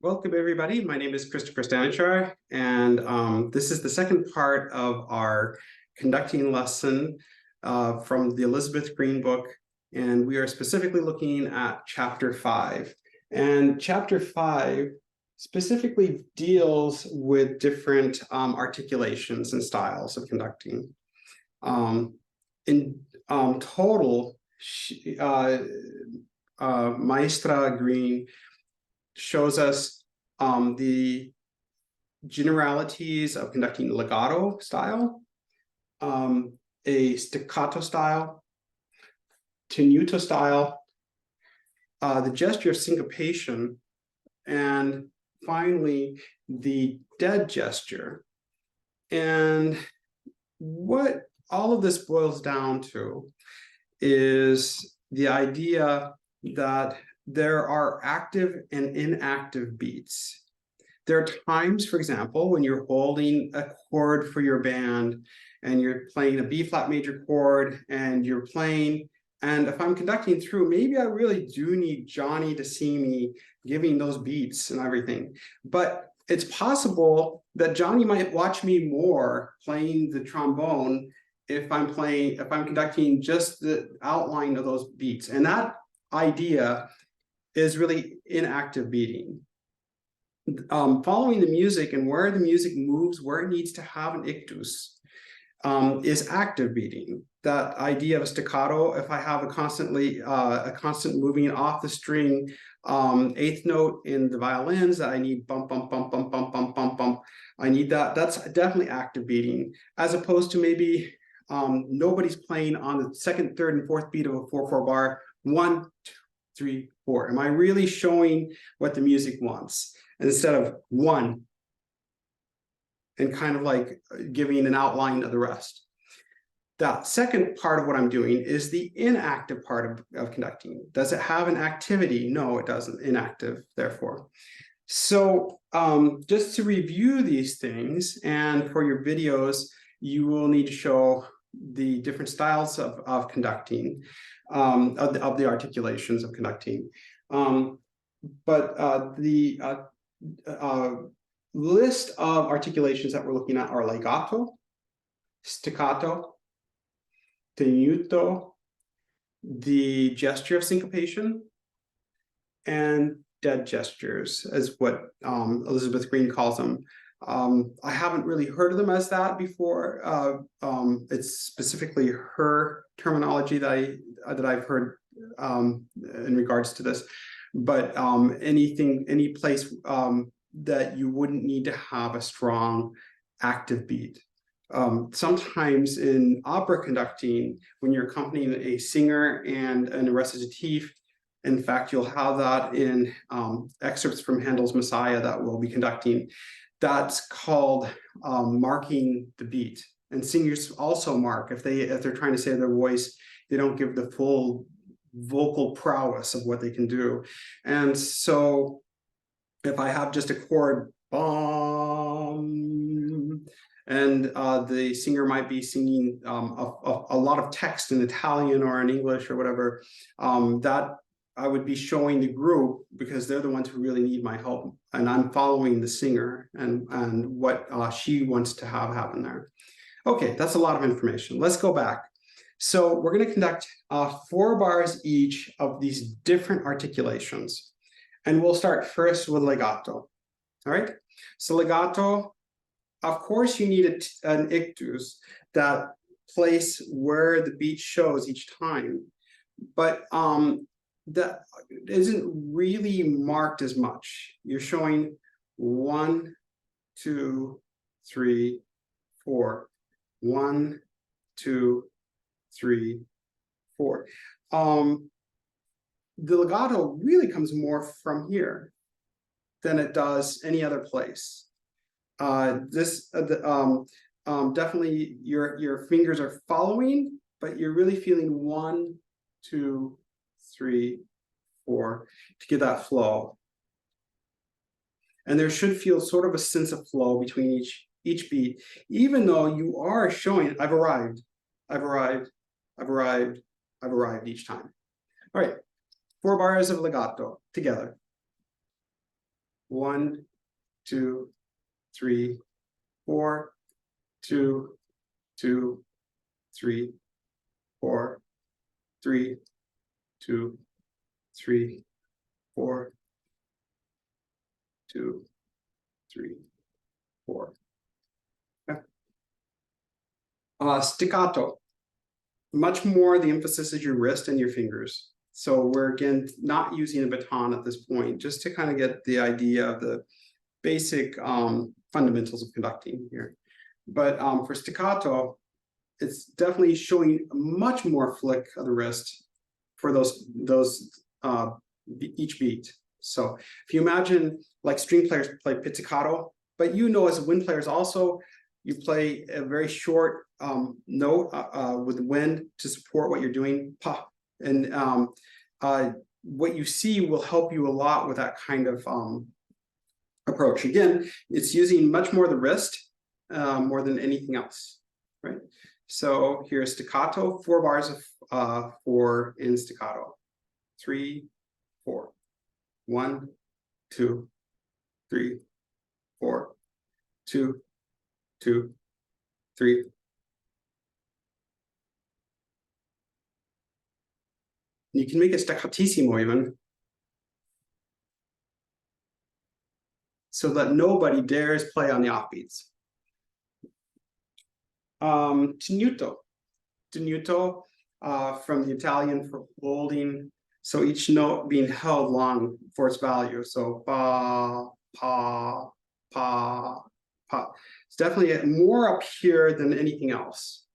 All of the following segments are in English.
Welcome everybody. My name is Christopher Stanichar, and this is the second part of our conducting lesson from the Elizabeth Green book, and we are specifically looking at Chapter 5. And Chapter 5 specifically deals with different articulations and styles of conducting. In total, Maestra Green shows us the generalities of conducting legato style, a staccato style, tenuto style, the gesture of syncopation, and finally the dead gesture. And what all of this boils down to is the idea that there are active and inactive beats. There are times, for example, when you're holding a chord for your band and you're playing a B flat major chord and you're playing, and if I'm conducting through, maybe I really do need Johnny to see me giving those beats and everything. But it's possible that Johnny might watch me more playing the trombone if I'm conducting just the outline of those beats. And that idea is really inactive beating. Following the music and where the music moves, where it needs to have an ictus, is active beating. That idea of a staccato, if I have a constant moving off the string eighth note in the violins, that I need bump, bump, bump, bump, bump, bump, bump, bump. I need that. That's definitely active beating, as opposed to maybe nobody's playing on the second, third, and fourth beat of a 4/4 bar. 1, 2, 3, 4. Am I really showing what the music wants instead of 1 and kind of like giving an outline of the rest? That second part of what I'm doing is the inactive part of conducting. Does it have an activity? No, it doesn't. Inactive, therefore. So just to review these things, and for your videos, you will need to show the different styles of conducting, of the articulations of conducting. But the list of articulations that we're looking at are legato, staccato, tenuto, the gesture of syncopation, and dead gestures, is what Elizabeth Green calls them. I haven't really heard of them as that before. It's specifically her terminology that I've heard in regards to this. But any place that you wouldn't need to have a strong active beat. Sometimes in opera conducting, when you're accompanying a singer and a recitative, in fact, you'll have that in excerpts from Handel's Messiah that we'll be conducting. That's called marking the beat. And singers also mark. If they're trying to save their voice, they don't give the full vocal prowess of what they can do. And so if I have just a chord, bum, and the singer might be singing a lot of text in Italian or in English or whatever, that I would be showing the group, because they're the ones who really need my help, and I'm following the singer and what she wants to have happen there. Okay, that's a lot of information. Let's go back. So we're going to conduct 4 bars each of these different articulations, and we'll start first with legato. All right, so legato, of course you need an ictus, that place where the beat shows each time, but that isn't really marked as much. You're showing 1, 2, 3, 4. 1, 2, 3, 4. The legato really comes more from here than it does any other place. Definitely your fingers are following, but you're really feeling 1, 2, 3, 4 to get that flow. And there should feel sort of a sense of flow between each beat, even though you are showing, I've arrived, I've arrived, I've arrived, I've arrived each time. All right, 4 bars of legato together. 1, 2, 3, 4, 2, 2, 3, 4, 3, 2, 3, 4, 2, 3, 4. Okay. Staccato. Much more the emphasis is your wrist and your fingers. So we're again not using a baton at this point, just to kind of get the idea of the basic fundamentals of conducting here. But for staccato, it's definitely showing much more flick of the wrist for those each beat. So if you imagine like string players play pizzicato, but you know as wind players also, you play a very short note with wind to support what you're doing, pa. And what you see will help you a lot with that kind of approach. Again, it's using much more the wrist more than anything else, right? So here's staccato, 4 bars of 4 in staccato. 3, 4. 1, 2, 3, 4. 2, 2, 3. You can make it staccatissimo even, so that nobody dares play on the offbeats. Tenuto. Tenuto, from the Italian for holding, so each note being held long for its value. So pa, pa, pa, pa. It's definitely more up here than anything else,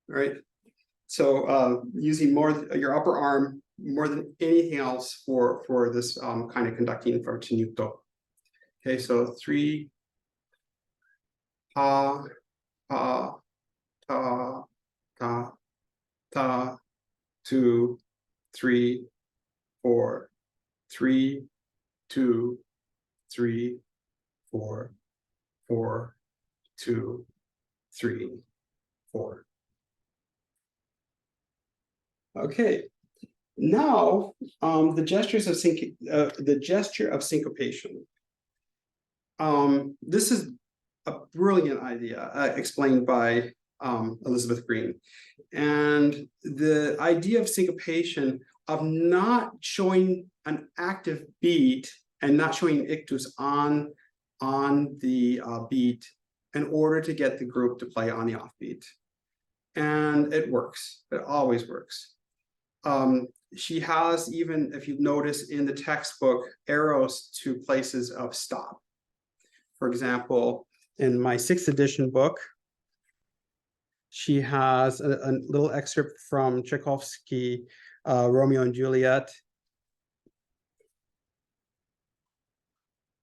right? So using more your upper arm more than anything else for this kind of conducting for tenuto. Okay, so 3, pa, pa, ta, ta, ta, 2, 3, 4, 3, 2, 3, 4, 4, 2, 3, 4. Okay, now the gestures of the gesture of syncopation. This is a brilliant idea explained by Elizabeth Green, and the idea of syncopation of not showing an active beat and not showing ictus on the beat in order to get the group to play on the offbeat, and it works. It always works. She has, even if you notice in the textbook, arrows to places of stop. For example, in my 6th edition book, she has a little excerpt from Tchaikovsky, Romeo and Juliet,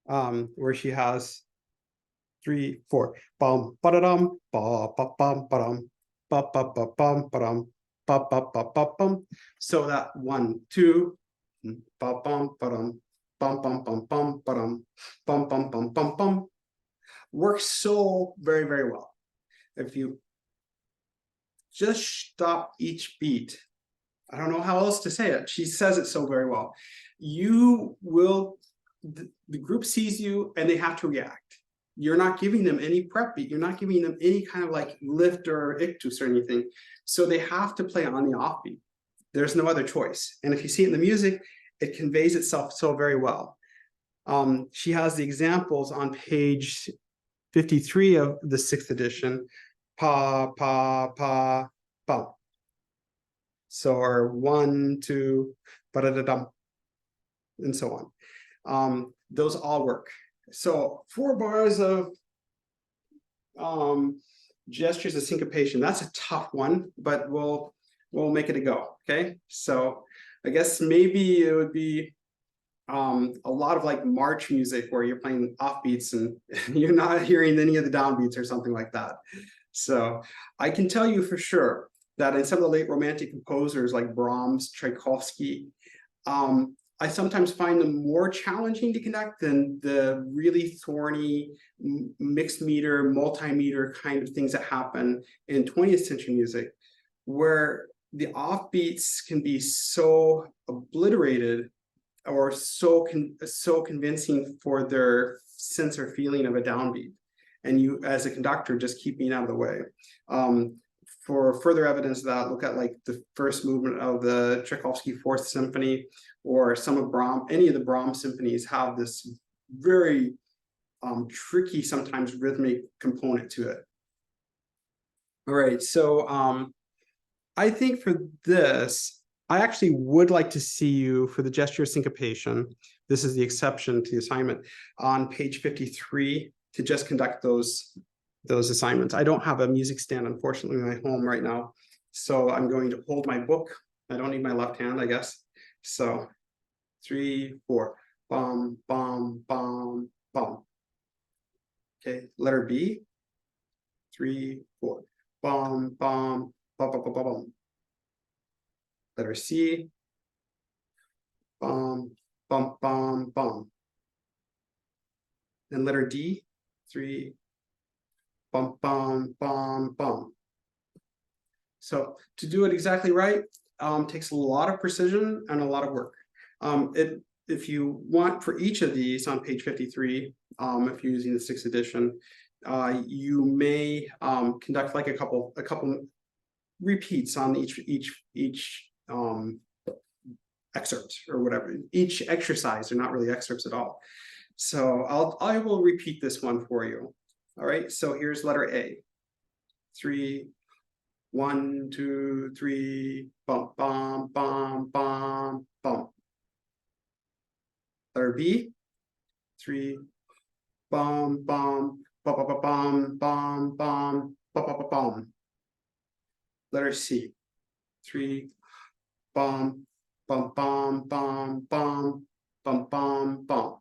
where she has 3, 4, bum, ba-da-dum, ba, ba, bum, ba-dum, ba, ba, ba, bum, ba-dum, ba, ba, ba, ba, bum. So that 1, 2, ba, bum, ba-dum, bum, bum, bum, bum, ba-dum, bum, bum, bum, bum, bum, works so very, very well. If you just stop each beat, I don't know how else to say it. She says it so very well. You will, the group sees you and they have to react. You're not giving them any prep beat. You're not giving them any kind of like lift or ictus or anything. So they have to play on the offbeat. There's no other choice. And if you see it in the music, it conveys itself so very well. She has the examples on page 53 of the 6th edition. Pa, pa, pa, pa. So or 1, 2, ba-da-da-dum, and so on. Those all work. So 4 bars of gestures of syncopation. That's a tough one, but we'll make it a go. Okay. So I guess maybe it would be a lot of like march music where you're playing offbeats and you're not hearing any of the downbeats or something like that. So I can tell you for sure that in some of the late romantic composers like Brahms, Tchaikovsky, I sometimes find them more challenging to conduct than the really thorny mixed meter, multimeter kind of things that happen in 20th century music, where the offbeats can be so obliterated or so convincing for their sense or feeling of a downbeat. And you, as a conductor, just keep being out of the way. For further evidence of that, look at like the first movement of the Tchaikovsky Fourth Symphony, or some of Brahms. Any of the Brahms symphonies have this very tricky, sometimes rhythmic component to it. All right, so I think for this, I actually would like to see you for the gesture syncopation. This is the exception to the assignment on page 53 to just conduct those assignments. I don't have a music stand, unfortunately, in my home right now. So I'm going to hold my book. I don't need my left hand, I guess. So 3, 4, bum, bum, bum, bum. Okay, letter B, 3, 4, bum, bum, bum, bum, bum, bum, bum. Letter C, bum, bum, bum, bum. And letter D, 3, bum, bum, bum, bum. So to do it exactly right takes a lot of precision and a lot of work. If you want, for each of these on page 53, if you're using the 6th edition, you may conduct like a couple repeats on each excerpt or whatever, each exercise. They're not really excerpts at all. So I will repeat this one for you. All right, so here's letter A. 3, 1, 2, 3, bum, bum, bum, bum, bum. Letter B, 3, bum, bum, bum, bum, bum, bum, bum, bum, bum. Letter C, 3, bum, bum, bum, bum, bum, bum, bum, bum.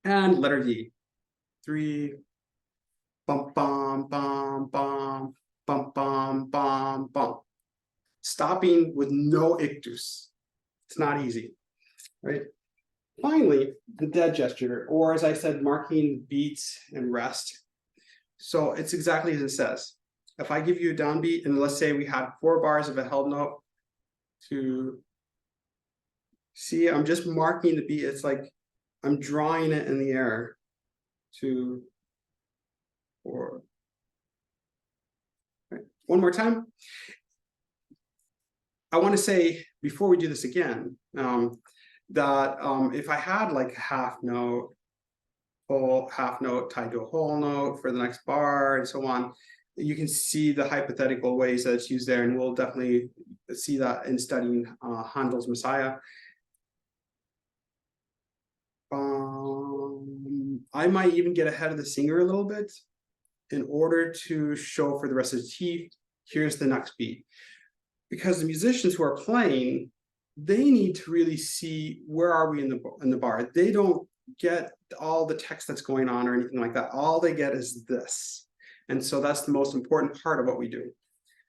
And letter D, 3, bum, bum, bum, bum, bum, bum, bum, bum. Stopping with no ictus. It's not easy, right? Finally, the dead gesture, or as I said, marking beats and rest. So it's exactly as it says. If I give you a downbeat, and let's say we had 4 bars of a held note, to see, I'm just marking the beat. It's like I'm drawing it in the air. 2, 4. Right. One more time. I want to say, before we do this again, that if I had like half note, whole half note tied to a whole note for the next bar and so on, you can see the hypothetical ways that it's used there, and we'll definitely see that in studying Handel's Messiah. I might even get ahead of the singer a little bit in order to show for the rest of the teeth, here's the next beat. Because the musicians who are playing, they need to really see where are we in the bar. They don't get all the text that's going on or anything like that. All they get is this. And so that's the most important part of what we do.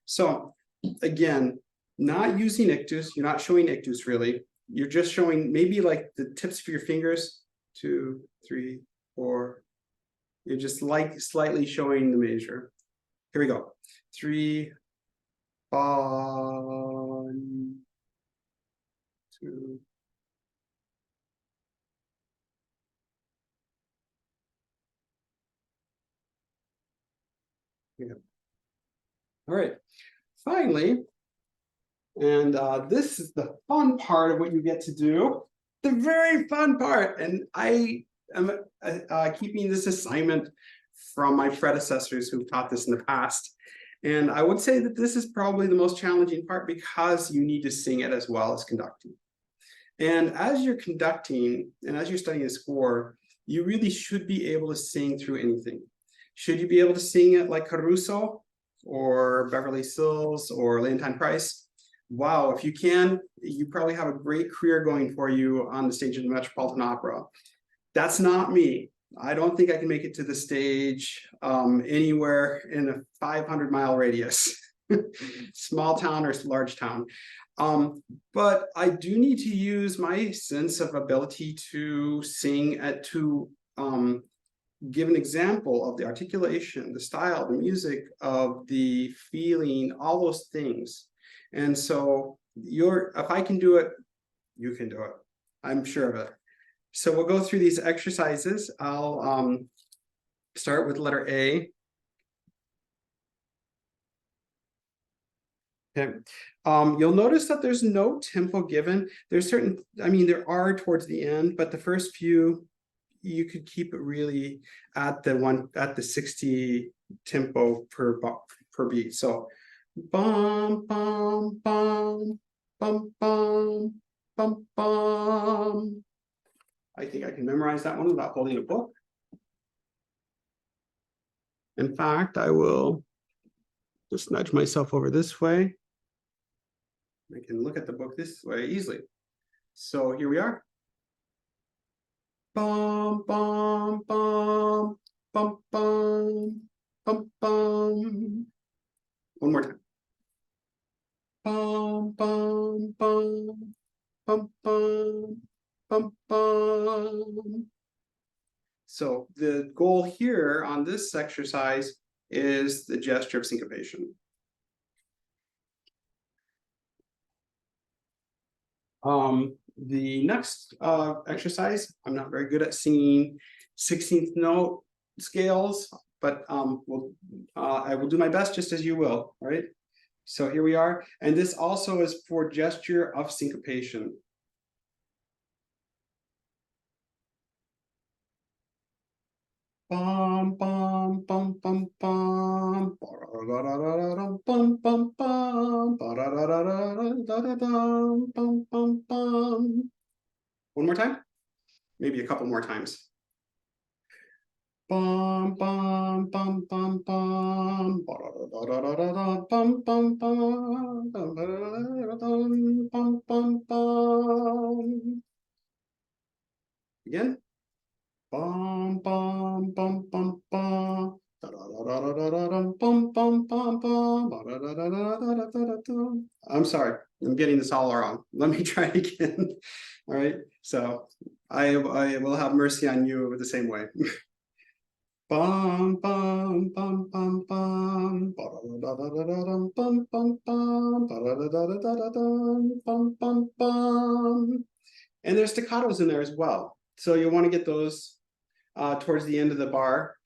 So again, not using ictus, you're not showing ictus really. You're just showing maybe like the tips of your fingers, 2, 3, 4. You're just like slightly showing the measure. Here we go. 3, 1, 2. Yeah. All right. Finally, and this is the fun part of what you get to do, the very fun part. And I am keeping this assignment from my predecessors who've taught this in the past. And I would say that this is probably the most challenging part because you need to sing it as well as conducting. And as you're conducting and as you're studying a score, you really should be able to sing through anything. Should you be able to sing it like Caruso or Beverly Sills or Leontyne Price? Wow, if you can, you probably have a great career going for you on the stage of the Metropolitan Opera. That's not me. I don't think I can make it to the stage anywhere in a 500-mile radius, small town or large town. But I do need to use my sense of ability to sing to give an example of the articulation, the style, the music, of the feeling, all those things. And so if I can do it, you can do it. I'm sure of it. So we'll go through these exercises. I'll start with letter A. Okay. You'll notice that there's no tempo given. There's certain, I mean, there are towards the end, but the first few, you could keep it really at the 60 tempo per beat. So bum bum bum bum bum bum bum. I think I can memorize that one without holding a book. In fact, I will just nudge myself over this way. I can look at the book this way easily. So here we are. Bum, bum, bum, bum, bum, bum, bum. One more time. Bum, bum, bum, bum, bum, bum, bum. So the goal here on this exercise is the gesture of syncopation. The next exercise, I'm not very good at singing 16th note scales, but I will do my best just as you will, all right? So here we are, and this also is for gesture of syncopation. Bum bum bum bum bum, bum bum bum, bum bum bum. One more time, maybe a couple more times. Bum bum bum bum bum, bum bum bum, bum bum bum. Again. Bum bum bum bum bum. I'm sorry, I'm getting this all wrong. Let me try again. All right, so I will have mercy on you the same way. Bum bum bum bum bum, bum bum bum, bum bum bum. And there's staccatos in there as well, so you'll want to get those towards the end of the bar.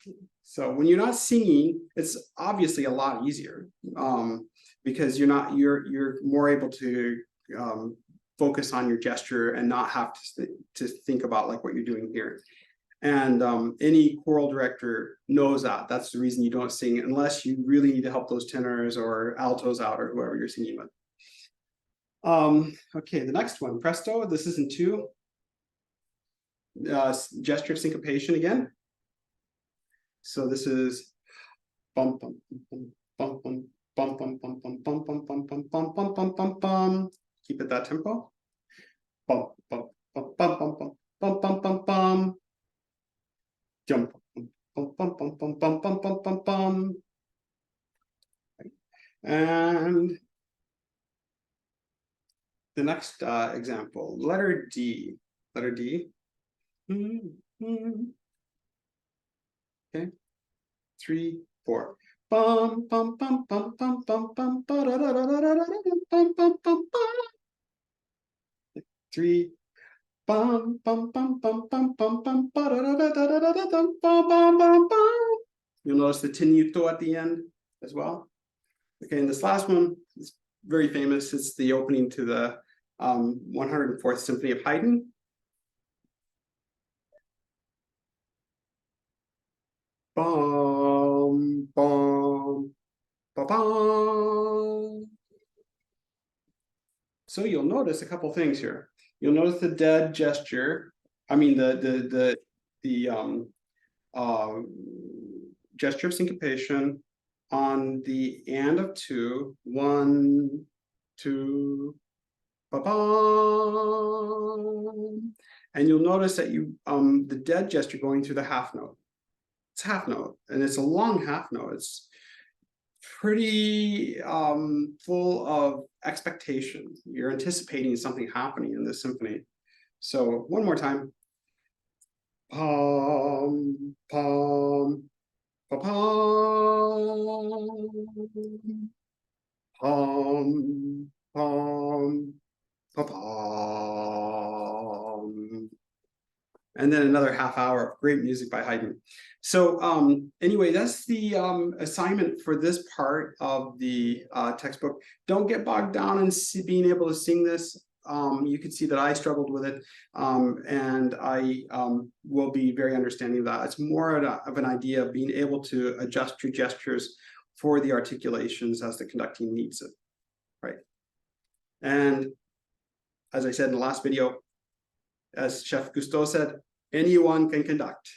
So when you're not singing, it's obviously a lot easier because you're more able to focus on your gesture and not have to think about like what you're doing here. And any choral director knows that. That's the reason you don't sing unless you really need to help those tenors or altos out or whoever you're singing with. Okay, the next one, presto. This is in 2. Gesture of syncopation again. So this is bum bum bum bum bum bum bum bum bum bum bum bum bum bum bum bum bum bum. Keep it that tempo. Bum bum bum bum bum bum bum bum bum bum. Jump bum bum bum bum bum bum bum bum bum. And the next example, letter D. Letter D. Okay. 3, 4. Bum bum bum bum bum bum bum bum bum bum. 3. Bum bum bum bum bum bum bum bum bum bum. You'll notice the tenuto at the end as well. Okay, and this last one is very famous. It's the opening to the 104th Symphony of Haydn. Bum bum ba bum. So you'll notice a couple things here. You'll notice the dead gesture. I mean the gesture of syncopation on the and of 2. 1, 2, ba-bum. And you'll notice that you the dead gesture going through the half note. It's half note, and it's a long half note. It's pretty full of expectation. You're anticipating something happening in this symphony. So one more time. Pom, pom, pa-pom, pom, pom, pa-pom. and then another half hour of great music by Haydn. So anyway, that's the assignment for this part of the textbook. Don't get bogged down in being able to sing this. You can see that I struggled with it, and I will be very understanding of that. It's more of an idea of being able to adjust your gestures for the articulations as the conducting needs it, right? And as I said in the last video, as Chef Cousteau said, anyone can conduct.